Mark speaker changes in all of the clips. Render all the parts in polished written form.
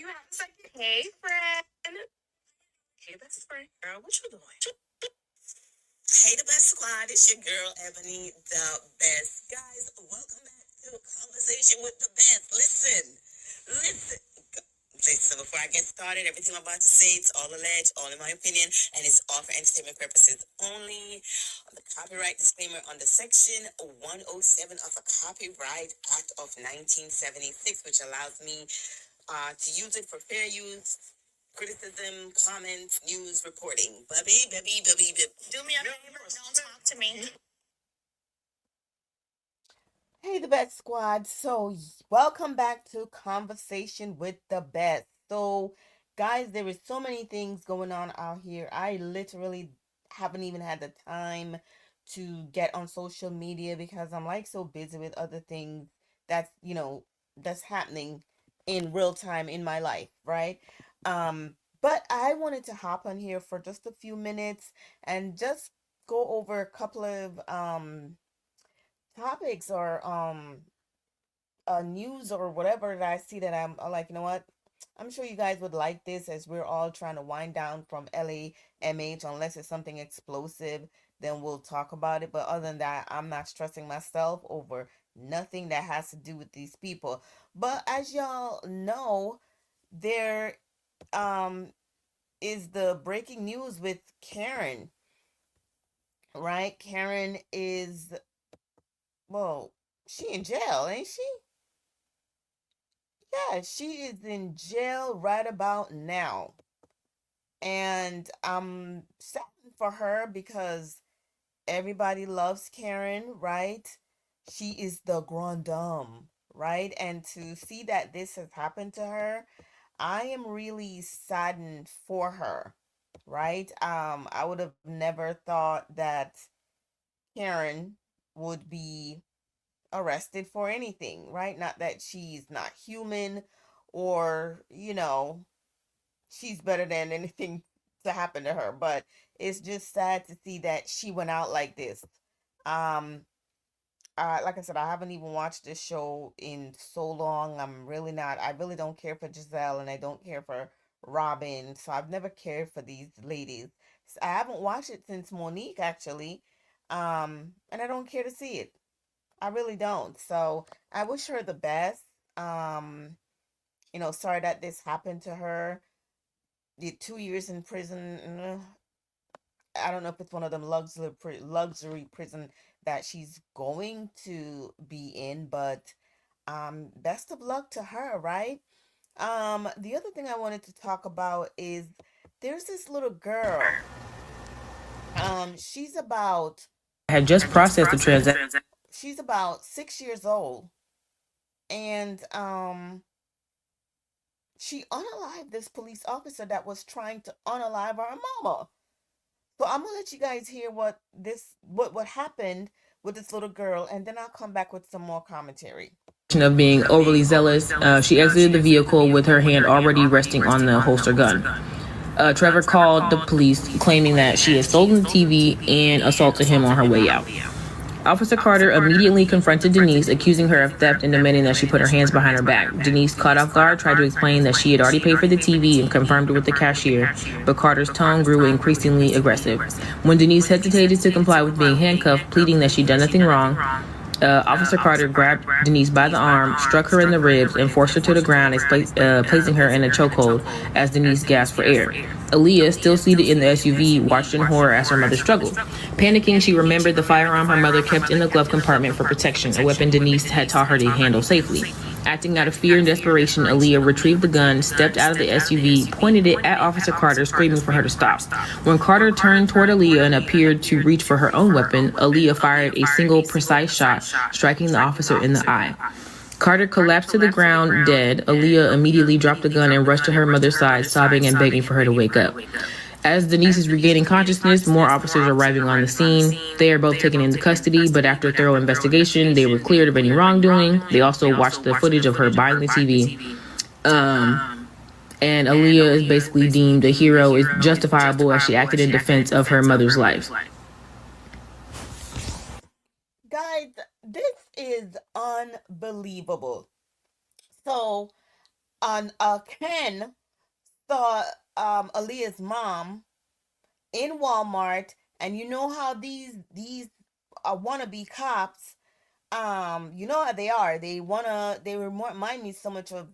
Speaker 1: you have a second? Hey, friend. Hey, best friend. Girl, what you doing? Hey, the best squad. It's your girl, Ebony, the best. Guys, welcome back to Conversation with the Best. Listen. Listen, before I get started, everything I'm about to say, it's all alleged, all in my opinion, and it's all for entertainment purposes only. The copyright disclaimer under Section 107 of the Copyright Act of 1976, which allows me to use it for fair use, criticism, comments, news, reporting. Bubby. Do me a favor, don't talk to me. Hey, the Best Squad. So, welcome back to Conversation with the Best. So, guys, there is so many things going on out here. I literally haven't even had the time to get on social media because I'm like so busy with other things that's happening in real time in my life, right? But I wanted to hop on here for just a few minutes and just go over a couple of topics or news or whatever that I see that I'm like, you know what? I'm sure you guys would like this as we're all trying to wind down from LAMH. Unless it's something explosive, then we'll talk about it. But other than that, I'm not stressing myself over nothing that has to do with these people. But as y'all know, there um is the breaking news with Karen, right? Karen is, well, she in jail, ain't she? Yeah, she is in jail right about now. And I'm sad for her because everybody loves Karen, right? She is the grand dame, right? And to see that this has happened to her, I am really saddened for her, right? I would have never thought that Karen would be arrested for anything, right? Not that she's not human or, she's better than anything to happen to her, but it's just sad to see that she went out like this. Um, like I said, I haven't even watched this show in so long. I really don't care for Giselle and I don't care for Robin. So I've never cared for these ladies. I haven't watched it since Monique actually. And I don't care to see it. I really don't. So I wish her the best. Um, Sorry that this happened to her. The 2 years in prison. I don't know if it's one of them luxury prison that she's going to be in, but best of luck to her, right? The other thing I wanted to talk about is there's this little girl. She's about
Speaker 2: Had just processed the transaction.
Speaker 1: she's about 6 years old, and she unalived this police officer that was trying to unalive our mama. So I'm gonna let you guys hear what happened with this little girl, and then I'll come back with some more commentary.
Speaker 2: Of being overly zealous, she exited the vehicle with her hand already resting on the holster gun. Trevor called the police claiming that she had stolen the TV and assaulted him on her way out. Officer Carter immediately confronted Denise, accusing her of theft and demanding that she put her hands behind her back. Denise, caught off guard, tried to explain that she had already paid for the TV and confirmed it with the cashier, but Carter's tone grew increasingly aggressive. When Denise hesitated to comply with being handcuffed, pleading that she'd done nothing wrong, Officer Carter grabbed Denise by the arm, struck her in the ribs, and forced her to the ground, placing her in a chokehold as Denise gasped for air. Aaliyah, still seated in the SUV, watched in horror as her mother struggled. Panicking, she remembered the firearm her mother kept in the glove compartment for protection, a weapon Denise had taught her to handle safely. Acting out of fear and desperation, Aaliyah retrieved the gun, stepped out of the SUV, pointed it at Officer Carter, screaming for her to stop. When Carter turned toward Aaliyah and appeared to reach for her own weapon, Aaliyah fired a single precise shot, striking the officer in the eye. Carter collapsed to the ground dead. Aaliyah immediately dropped the gun and rushed to her mother's side, sobbing and begging for her to wake up. As Denise is regaining consciousness, more officers are arriving on the scene. They are both taken into custody, but after thorough investigation, they were cleared of any wrongdoing. They also watched the footage of her buying the TV. And Aaliyah is basically deemed a hero, is justifiable as she acted in defense of her mother's life.
Speaker 1: Guys, this is unbelievable. So On Ken saw Aaliyah's mom in Walmart, and you know how these wannabe cops, you know how they are. They remind me so much of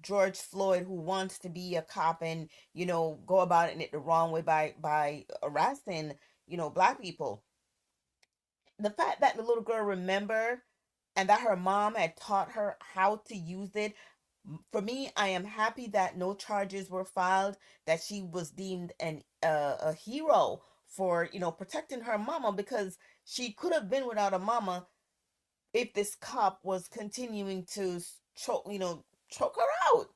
Speaker 1: George Floyd, who wants to be a cop and go about it the wrong way by harassing black people. The fact that the little girl remember and that her mom had taught her how to use it, for me, I am happy that no charges were filed, that she was deemed a hero for protecting her mama, because she could have been without a mama if this cop was continuing to choke her out.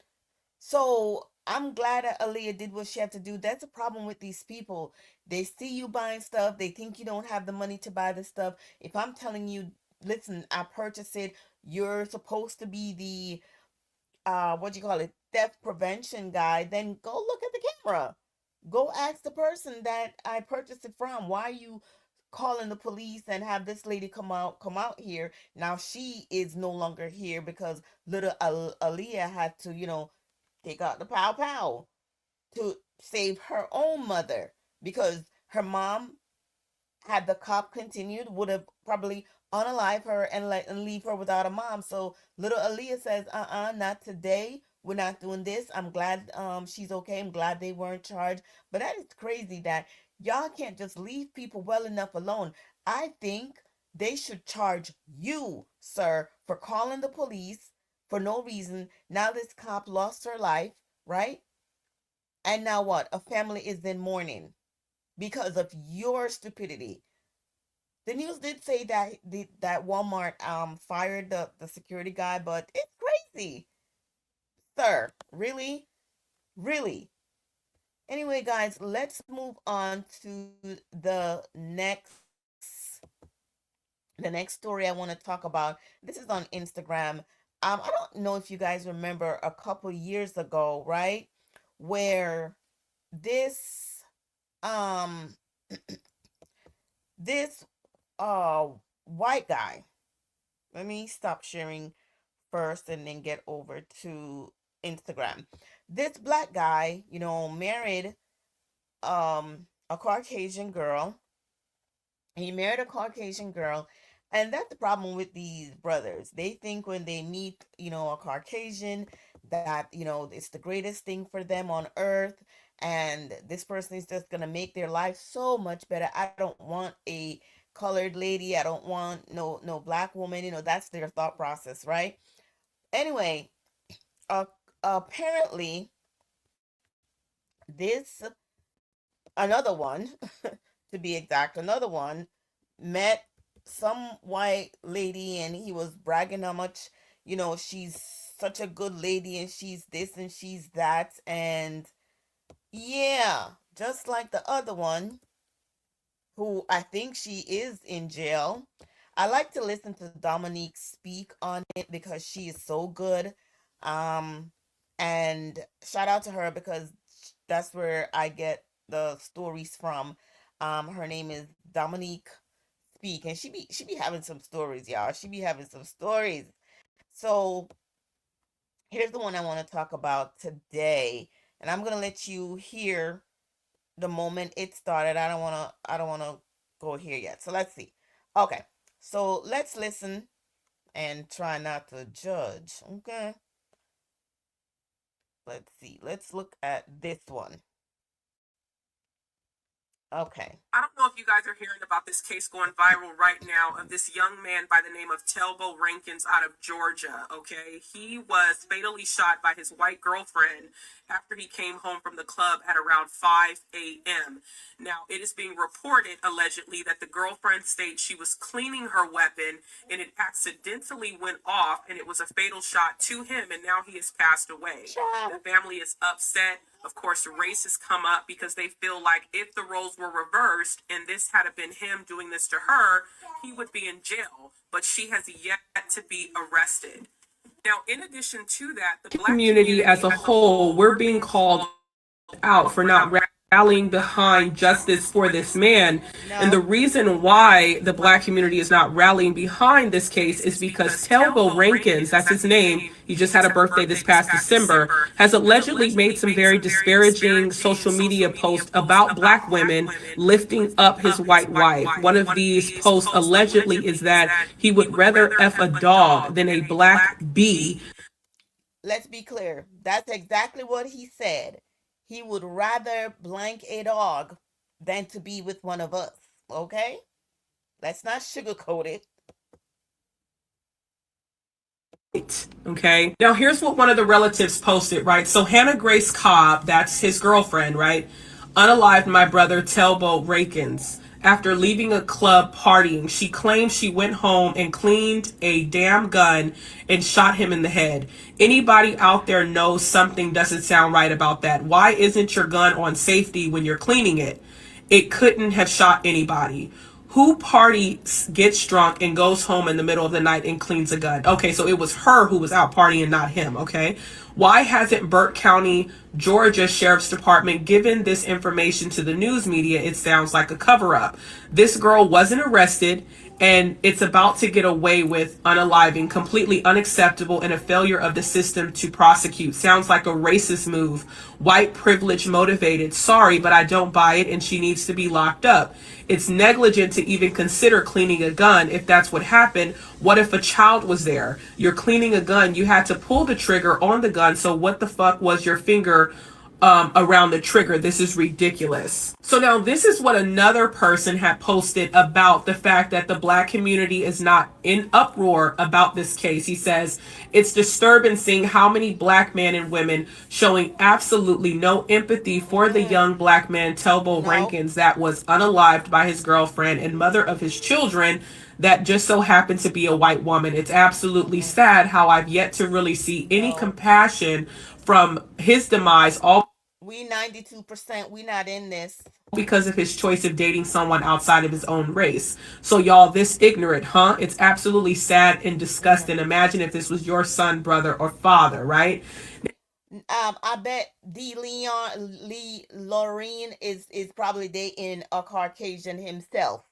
Speaker 1: So I'm glad that Aaliyah did what she had to do. That's a problem with these people. They see you buying stuff. They think you don't have the money to buy the stuff. If I'm telling you, listen, I purchased it. You're supposed to be the what do you call it, theft prevention guy. Then go look at the camera. Go ask the person that I purchased it from. Why are you calling the police and have this lady come out here? Now she is no longer here because little Aaliyah had to take out the pow pow to save her own mother, because her mom, had the cop continued, would have probably unalive her and leave her without a mom. So little Aaliyah says, not today. We're not doing this. I'm glad she's okay. I'm glad they weren't charged. But that is crazy that y'all can't just leave people well enough alone. I think they should charge you, sir, for calling the police for no reason. Now this cop lost her life, right? And now what? A family is in mourning because of your stupidity. The news did say that Walmart fired the security guy, but it's crazy, sir. Really, really. Anyway, guys, let's move on to the next story I want to talk about. This is on Instagram. I don't know if you guys remember a couple years ago, right, where this um this white guy. Let me stop sharing first and then get over to Instagram. This black guy, married a Caucasian girl. He married a Caucasian girl. And that's the problem with these brothers. They think when they meet, a Caucasian, that, it's the greatest thing for them on earth. And this person is just going to make their life so much better. I don't want a colored lady. I don't want no black woman. That's their thought process, right? Anyway, uh, apparently, this another one, to be exact, another one met some white lady, and he was bragging how much she's such a good lady, and she's this and she's that, and yeah, just like the other one, who I think she is in jail. I like to listen to Dominique speak on it because she is so good. Um, and shout out to her because that's where I get the stories from. Her name is Dominique Speak, and she be having some stories, y'all. She be having some stories. So here's the one I want to talk about today, and I'm gonna let you hear the moment it started. I don't wanna go here yet. So let's see. Okay. So let's listen and try not to judge. Okay. Let's see. Let's look at this one. Okay.
Speaker 3: I don't know if you guys are hearing about this case going viral right now of this young man by the name of Telbo Rankins out of Georgia. Okay, he was fatally shot by his white girlfriend after he came home from the club at around 5 a.m. Now, it is being reported allegedly that the girlfriend states she was cleaning her weapon and it accidentally went off and it was a fatal shot to him, and now he has passed away.
Speaker 1: Ciao.
Speaker 3: The family is upset. Of course, race has come up because they feel like if the roles were reversed and this had been him doing this to her, he would be in jail. But she has yet to be arrested. Now, in addition to that, the black community as a whole, we're being called out for not rallying behind justice for this man. And the
Speaker 1: No.
Speaker 3: reason why the black community is not rallying behind this case is because Telbo Rankins, that's his name, he just had a birthday this past December, has allegedly made some very disparaging social media posts about black women, lifting up his white wife. One of these posts allegedly is that he would rather F a dog than a black bee.
Speaker 1: Let's be clear. That's exactly what he said. He would rather blank a dog than to be with one of us. Okay? Let's not sugarcoat it.
Speaker 3: Okay. Now, here's what one of the relatives posted, right? So, Hannah Grace Cobb, that's his girlfriend, right? Unalived my brother, Telbo Rankins. After leaving a club partying, she claimed she went home and cleaned a damn gun and shot him in the head. Anybody out there knows something doesn't sound right about that. Why isn't your gun on safety when you're cleaning it? It couldn't have shot anybody. Who parties, gets drunk, and goes home in the middle of the night and cleans a gun? Okay, so it was her who was out partying, not him, okay? Why hasn't Burke County, Georgia Sheriff's Department given this information to the news media? It sounds like a cover up. This girl wasn't arrested, and it's about to get away with unaliving, completely unacceptable and a failure of the system to prosecute. Sounds like a racist move. White privilege motivated. Sorry, but I don't buy it, and she needs to be locked up. It's negligent to even consider cleaning a gun if that's what happened. What if a child was there? You're cleaning a gun. You had to pull the trigger on the gun. So what the fuck was your finger around the trigger? This is ridiculous. So now this is what another person had posted about the fact that the black community is not in uproar about this case. He says, it's disturbing seeing how many black men and women showing absolutely no empathy for the young black man Telbo
Speaker 1: No.
Speaker 3: Rankins that was unalived by his girlfriend and mother of his children that just so happened to be a white woman. It's absolutely sad how I've yet to really see any
Speaker 1: No.
Speaker 3: compassion from his demise, all
Speaker 1: We 92%. We not in this.
Speaker 3: because of his choice of dating someone outside of his own race. So y'all, this ignorant, huh? It's absolutely sad and disgusting. Imagine if this was your son, brother, or father, right?
Speaker 1: I bet D. Leon Lee Lorraine is probably dating a Caucasian himself.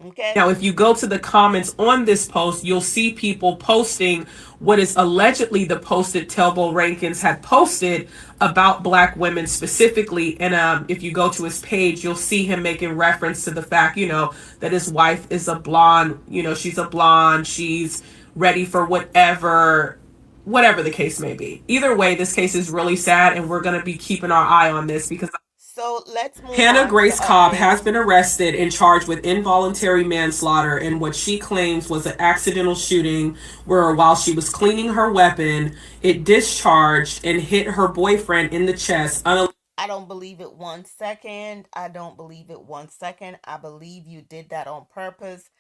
Speaker 1: Okay.
Speaker 3: Now, if you go to the comments on this post, you'll see people posting what is allegedly the post that Telbo Rankins had posted about black women specifically. And if you go to his page, you'll see him making reference to the fact, that his wife is a blonde, she's a blonde, she's ready for whatever the case may be. Either way, this case is really sad, and we're going to be keeping our eye on this because
Speaker 1: So let's move
Speaker 3: Hannah
Speaker 1: on to
Speaker 3: Grace Cobb
Speaker 1: updates.
Speaker 3: has been arrested and charged with involuntary manslaughter in what she claims was an accidental shooting where, while she was cleaning her weapon, it discharged and hit her boyfriend in the chest.
Speaker 1: I don't believe it 1 second. I don't believe it 1 second. I believe you did that on purpose.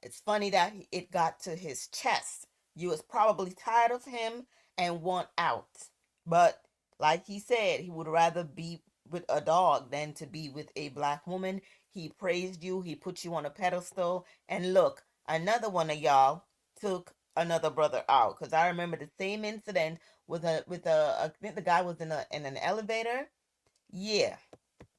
Speaker 1: It's funny that it got to his chest. You was probably tired of him and want out. But like he said, he would rather be with a dog than to be with a black woman. He praised you. He put you on a pedestal. And look, another one of y'all took another brother out. Because I remember the same incident with I think the guy was in an elevator. Yeah.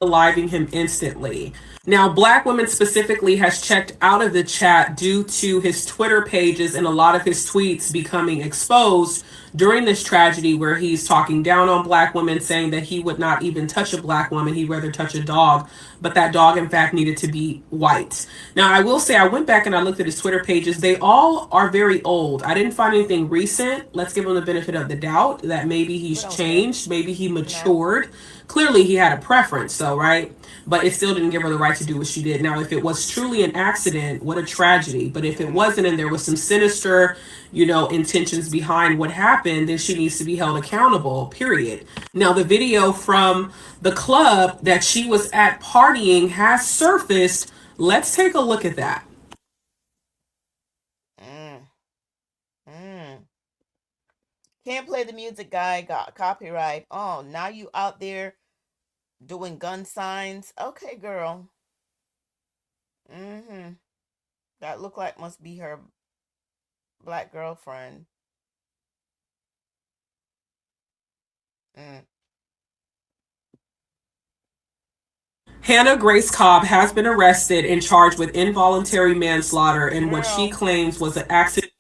Speaker 3: Aliving him instantly. Now, Black Women specifically has checked out of the chat due to his Twitter pages and a lot of his tweets becoming exposed during this tragedy where he's talking down on black women, saying that he would not even touch a black woman, he'd rather touch a dog, but that dog in fact needed to be white. Now, I will say I went back and I looked at his Twitter pages. They all are very old. I didn't find anything recent. Let's give him the benefit of the doubt that maybe
Speaker 1: We
Speaker 3: he's
Speaker 1: don't care.
Speaker 3: changed, maybe he
Speaker 1: No.
Speaker 3: matured. Clearly he had a preference though, right? But it still didn't give her the right to do what she did. Now, if it was truly an accident, what a tragedy. But if it wasn't and there was some sinister, intentions behind what happened, then she needs to be held accountable, period. Now, the video from the club that she was at partying has surfaced. Let's take a look at that.
Speaker 1: Mm. Mm. Can't play the music, guy. Got copyright. Oh, now you out there doing gun signs. Okay, girl. Mm-hmm. That look like must be her black girlfriend. Mm.
Speaker 3: Hannah Grace Cobb has been arrested and charged with involuntary manslaughter in what she
Speaker 1: Girl,
Speaker 3: claims was an accident.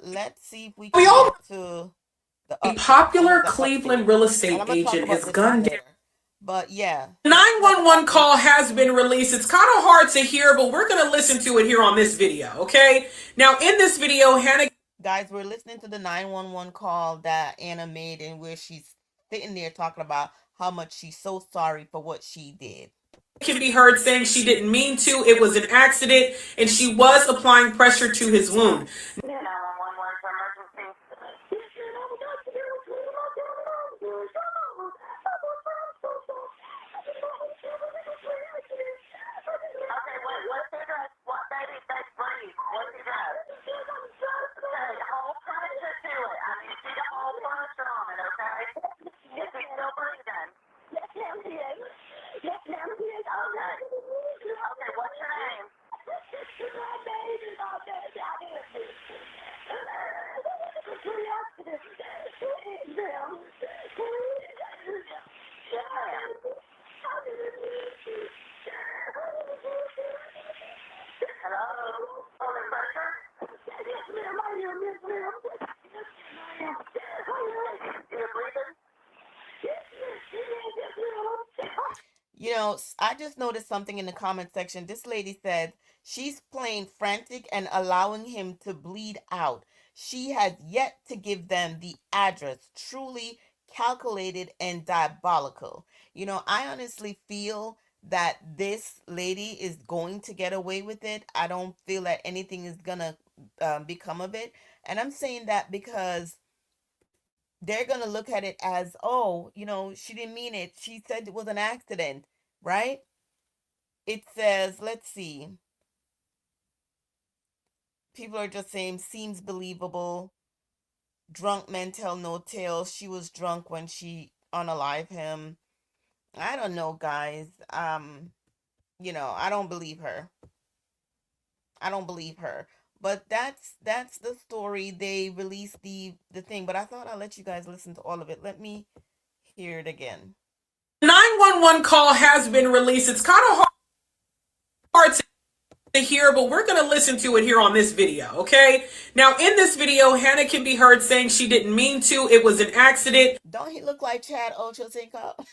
Speaker 1: let's see if we
Speaker 3: We
Speaker 1: can
Speaker 3: all
Speaker 1: get to the
Speaker 3: a
Speaker 1: update. I know
Speaker 3: popular
Speaker 1: the update.
Speaker 3: Cleveland real
Speaker 1: And
Speaker 3: estate
Speaker 1: I'm gonna talk
Speaker 3: agent
Speaker 1: about
Speaker 3: is
Speaker 1: this one
Speaker 3: gunned down.
Speaker 1: later. But yeah, let's know the
Speaker 3: 911
Speaker 1: update.
Speaker 3: call has been released. It's kind of hard to hear, but we're going to listen to it here on this video, okay? Now, in this video, Hannah
Speaker 1: Guys, we're listening to the 911 call that Anna made, and where she's sitting there talking about how much she's so sorry for what she did.
Speaker 3: can be heard saying she didn't mean to, it was an accident, and she was applying pressure to his wound.
Speaker 1: You know, I just noticed something in the comment section. This lady said she's playing frantic and allowing him to bleed out. She has yet to give them the address. Truly calculated and diabolical. You know, I honestly feel that this lady is going to get away with it. I don't feel that anything is gonna become of it. And I'm saying that because they're going to look at it as, oh, you know, she didn't mean it. She said it was an accident, right? It says, let's see. People are just saying, seems believable. Drunk men tell no tales. She was drunk when she unalive him. I don't know, guys. You know, I don't believe her. I don't believe her. But that's the story. They released the thing, but I thought I'd let you guys listen to all of it. Let me hear it again.
Speaker 3: 911 call has been released. It's kind of hard to hear, but we're going to listen to it here on this video, okay? Now, in this video, Hannah can be heard saying she didn't mean to. It was an accident.
Speaker 1: Don't he look like Chad Ochocinco?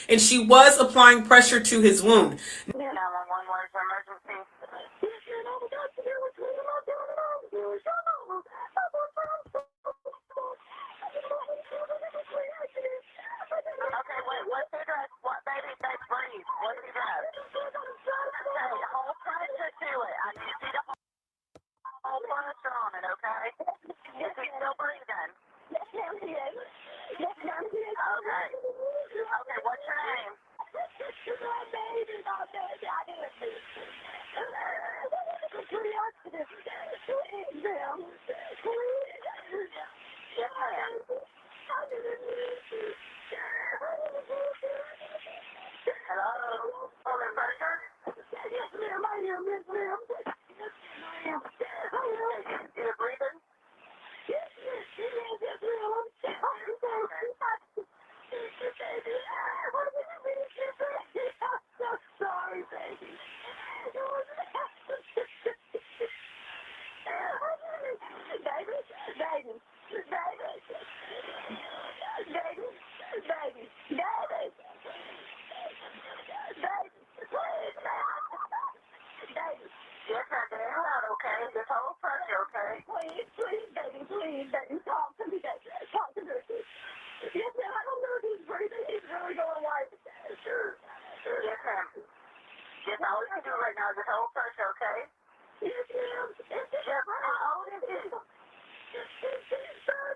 Speaker 3: And she was applying pressure to his wound.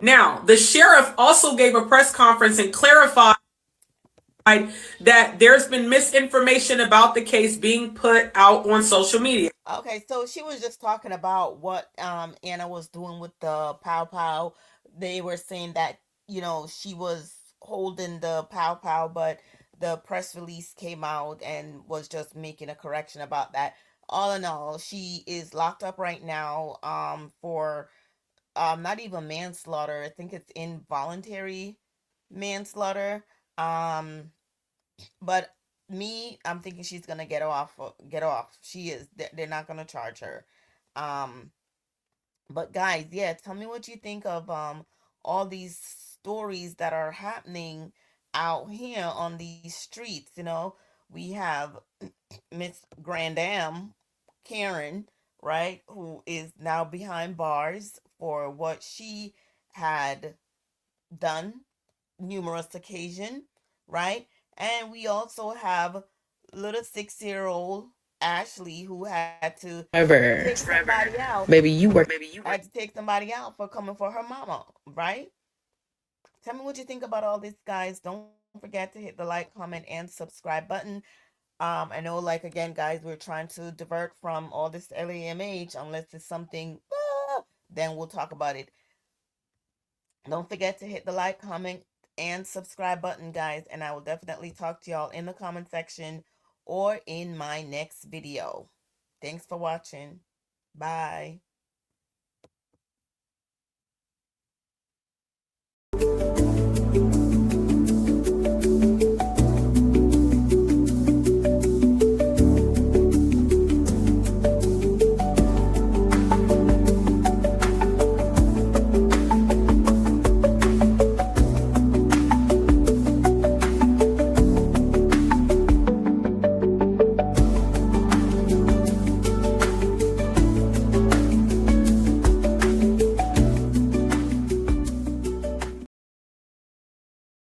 Speaker 3: Now, the sheriff also gave a press conference and clarified that there's been misinformation about the case being put out on social media.
Speaker 1: Okay, so she was just talking about what Anna was doing with the pow pow. They were saying that, you know, she was holding the pow pow, but the press release came out and was just making a correction about that. All in all, she is locked up right now for not even manslaughter. I think it's involuntary manslaughter. Um but I'm thinking she's gonna get off. Get off. She is. They're not gonna charge her. Um, but guys, yeah, tell me what you think of all these stories that are happening out here on these streets. We have Miss Grandam Karen, right, who is now behind bars for what she had done numerous occasion, right? And we also have little 6-year-old Ashley who had to take
Speaker 2: Trevor,
Speaker 1: somebody out.
Speaker 2: baby, you work.
Speaker 1: Had to take somebody out for coming for her mama, right? Tell me what you think about all this, guys. Don't forget to hit the like, comment, and subscribe button. I know, like, again, guys, we're trying to divert from all this LAMH unless it's something, then we'll talk about it. Don't forget to hit the like, comment, and subscribe button, guys, and I will definitely talk to y'all in the comment section or in my next video. Thanks for watching. Bye.